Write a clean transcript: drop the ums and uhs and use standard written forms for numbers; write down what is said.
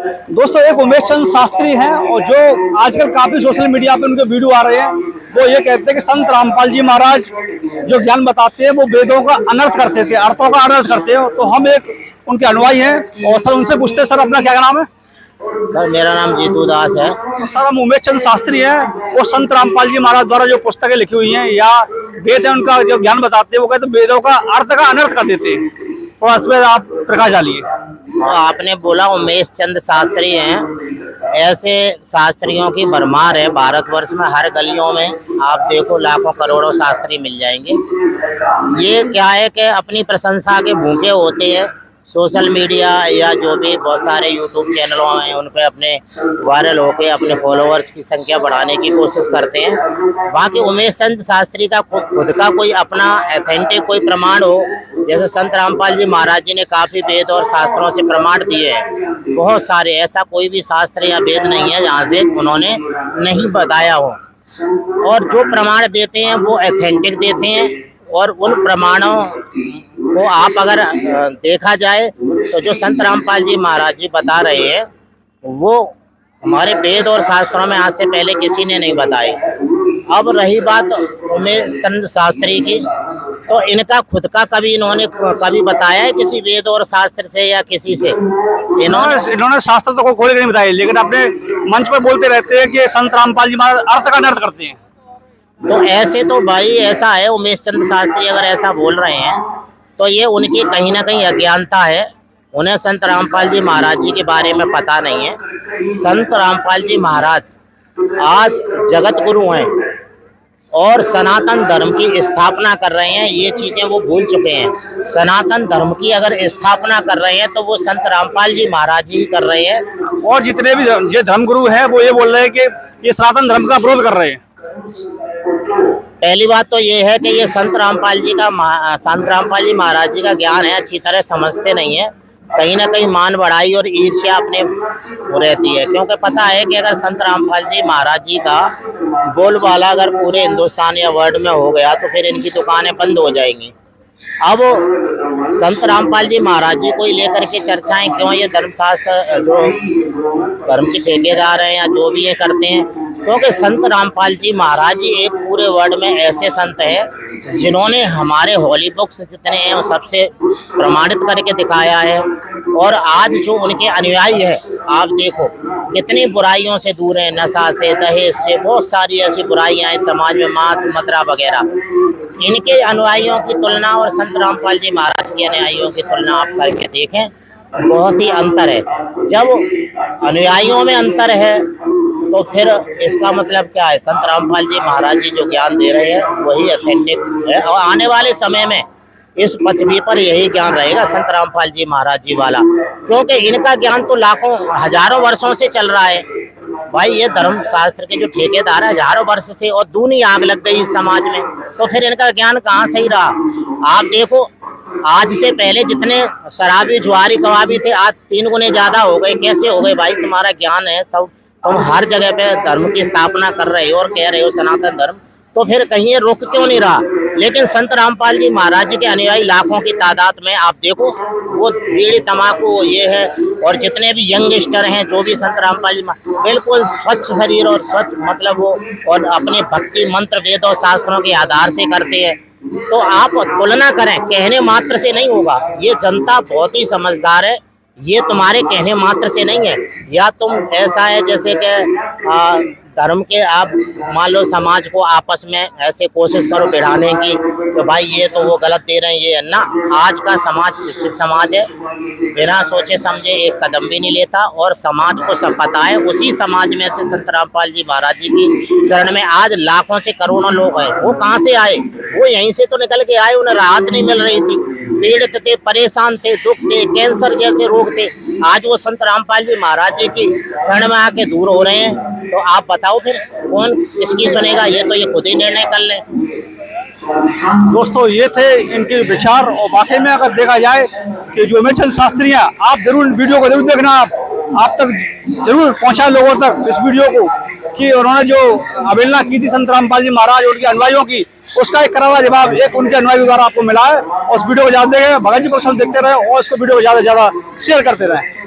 दोस्तों एक उमेश चंद शास्त्री हैं और जो आजकल काफी सोशल मीडिया पे उनके वीडियो आ रहे हैं। वो ये कहते हैं कि संत रामपाल जी महाराज जो ज्ञान बताते हैं वो वेदों का अनर्थ करते थे, अर्थों का अनर्थ करते हैं। तो हम एक उनके अनुयायी हैं और सर उनसे पूछते हैं, सर अपना क्या नाम है? सर मेरा नाम जीतू दास है। तो सर हम उमेश चंद शास्त्री हैं, वो संत रामपाल जी महाराज द्वारा जो पुस्तकें लिखी हुई हैं या वेद है उनका जो ज्ञान बताते हैं, वो कहते हैं वेदों का अर्थ का अनर्थ कर देते हैं। थोड़ा इस पर आप प्रकाश डालिए। तो आपने बोला उमेश चंद शास्त्री हैं, ऐसे शास्त्रियों की भरमार है भारतवर्ष में। हर गलियों में आप देखो लाखों करोड़ों शास्त्री मिल जाएंगे। ये क्या है कि अपनी प्रशंसा के भूखे होते हैं। सोशल मीडिया या जो भी बहुत सारे यूट्यूब चैनलों हैं उन पे अपने वायरल होके अपने फॉलोअर्स की संख्या बढ़ाने की कोशिश करते हैं। बाकी उमेश चंद शास्त्री का खुद का कोई अपना ऑथेंटिक कोई प्रमाण हो, जैसे संत रामपाल जी महाराज जी ने काफ़ी वेद और शास्त्रों से प्रमाण दिए हैं बहुत सारे। ऐसा कोई भी शास्त्र या वेद नहीं है जहाँ से उन्होंने नहीं बताया हो, और जो प्रमाण देते हैं वो ऑथेंटिक देते हैं। और उन प्रमाणों को आप अगर देखा जाए तो जो संत रामपाल जी महाराज जी बता रहे हैं वो हमारे वेद और शास्त्रों में आज से पहले किसी ने नहीं बताई। अब रही बात उमेश चंद शास्त्री की, तो इनका खुद का कभी इन्होंने कभी बताया है किसी वेद और शास्त्र से या किसी से? इन्होंने शास्त्र तो खोल के नहीं बताया, लेकिन अपने मंच पर बोलते रहते हैं कि संत रामपाल जी महाराज अर्थ का अनर्थ करते हैं। तो ऐसे तो भाई ऐसा है, उमेश चंद शास्त्री अगर ऐसा बोल रहे हैं तो ये उनकी कहीं ना कहीं अज्ञानता है। उन्हें संत रामपाल जी महाराज जी के बारे में पता नहीं है। संत रामपाल जी महाराज आज जगत गुरु हैं और सनातन धर्म की स्थापना कर रहे हैं। ये चीज़ें वो भूल चुके हैं। सनातन धर्म की अगर स्थापना कर रहे हैं तो वो संत रामपाल जी महाराज जी कर रहे हैं। और जितने भी जो धर्मगुरु हैं वो ये बोल रहे हैं कि ये सनातन धर्म का विरोध कर रहे हैं। पहली बात तो ये है कि ये संत रामपाल जी महाराज जी का ज्ञान है अच्छी तरह समझते नहीं है। कहीं ना कहीं मान बढ़ाई और ईर्ष्या अपने रहती है, क्योंकि पता है कि अगर संत रामपाल जी महाराज जी का बोलबाला अगर पूरे हिंदुस्तान या वर्ल्ड में हो गया तो फिर इनकी दुकानें बंद हो जाएंगी। अब संत रामपाल जी महाराज जी को ही लेकर के चर्चाएं क्यों? ये धर्मशास्त्र जो धर्म के ठेकेदार हैं या जो भी ये करते हैं, क्योंकि संत रामपाल जी महाराज जी एक पूरे वर्ल्ड में ऐसे संत हैं जिन्होंने हमारे हॉली बुक्स जितने हैं वो सबसे प्रमाणित करके दिखाया है। और आज जो उनके अनुयायी है आप देखो कितनी बुराइयों से दूर हैं, नशा से, दहेज से, बहुत सारी ऐसी बुराइयां हैं समाज में, मांस मदिरा वगैरह। इनके अनुयायियों की तुलना और संत रामपाल जी महाराज के अनुयायियों की तुलना आप करके देखें, बहुत ही अंतर है। जब अनुयायियों में अंतर है तो फिर इसका मतलब क्या है? संत रामपाल जी महाराज जी जो ज्ञान दे रहे हैं वही ऑथेंटिक है, और आने वाले समय में इस पृथ्वी पर यही ज्ञान रहेगा संत रामपाल जी महाराज जी वाला, क्योंकि इनका ज्ञान तो लाखों हजारों वर्षों से चल रहा है। भाई ये धर्म शास्त्र के जो ठेकेदार है हजारों वर्ष से, और दूनी आग लग गई इस समाज में, तो फिर इनका ज्ञान कहाँ सही रहा? आप देखो आज से पहले जितने शराबी जुआरी कबाबी थे आज 3 गुने ज्यादा हो गए। कैसे हो गए भाई? तुम्हारा ज्ञान है तब तुम हर जगह पे धर्म की स्थापना कर रहे हो और कह रहे हो सनातन धर्म, तो फिर कहीं ये रुक क्यों नहीं रहा? लेकिन संत रामपाल जी महाराज जी के अनुयायी लाखों की तादाद में आप देखो, वो बीड़ी तम्बाकू ये है, और जितने भी यंगस्टर हैं जो भी संत रामपाल जी बिल्कुल स्वच्छ शरीर और स्वच्छ मतलब वो और अपने भक्ति मंत्र वेद और शास्त्रों के आधार से करते हैं। तो आप तुलना करें, कहने मात्र से नहीं होगा। ये जनता बहुत ही समझदार है, ये तुम्हारे कहने मात्र से नहीं है। या तुम ऐसा है जैसे कि धर्म के आप मान लो समाज को आपस में ऐसे कोशिश करो बढ़ाने की तो भाई ये तो वो गलत दे रहे हैं, ये ना। आज का समाज शिक्षित समाज है, बिना सोचे समझे एक कदम भी नहीं लेता, और समाज को सब पता है। उसी समाज में से संत रामपाल जी महाराज जी की शरण में आज लाखों से करोड़ों लोग हैं। वो कहाँ से आए? वो यहीं से तो निकल के आए। उन्हें राहत नहीं मिल रही थी, पीड़ित थे, परेशान थे, दुख थे, कैंसर जैसे रोग थे। आज वो संत रामपाल जी महाराज जी की शरण में आके दूर हो रहे हैं। तो आप बताओ फिर कौन इसकी सुनेगा? ये तो ये खुद ही निर्णय कर ले। दोस्तों ये थे इनके विचार, और वाकई में अगर देखा जाए कि जो उमेश चंद शास्त्री हैं, आप जरूर वीडियो को जरूर देखना, आप तक जरूर पहुंचा लोगों तक इस वीडियो को कि उन्होंने जो अवहेलना की थी संत रामपाल जी महाराज और उनके अनुयायियों की, उसका एक करारा जवाब एक उनके अनुयायियों द्वारा आपको मिला है। और उस वीडियो को ज्यादा देखें, भगत जी प्रश्न देखते रहे और इसको वीडियो को ज्यादा से ज्यादा शेयर करते रहे।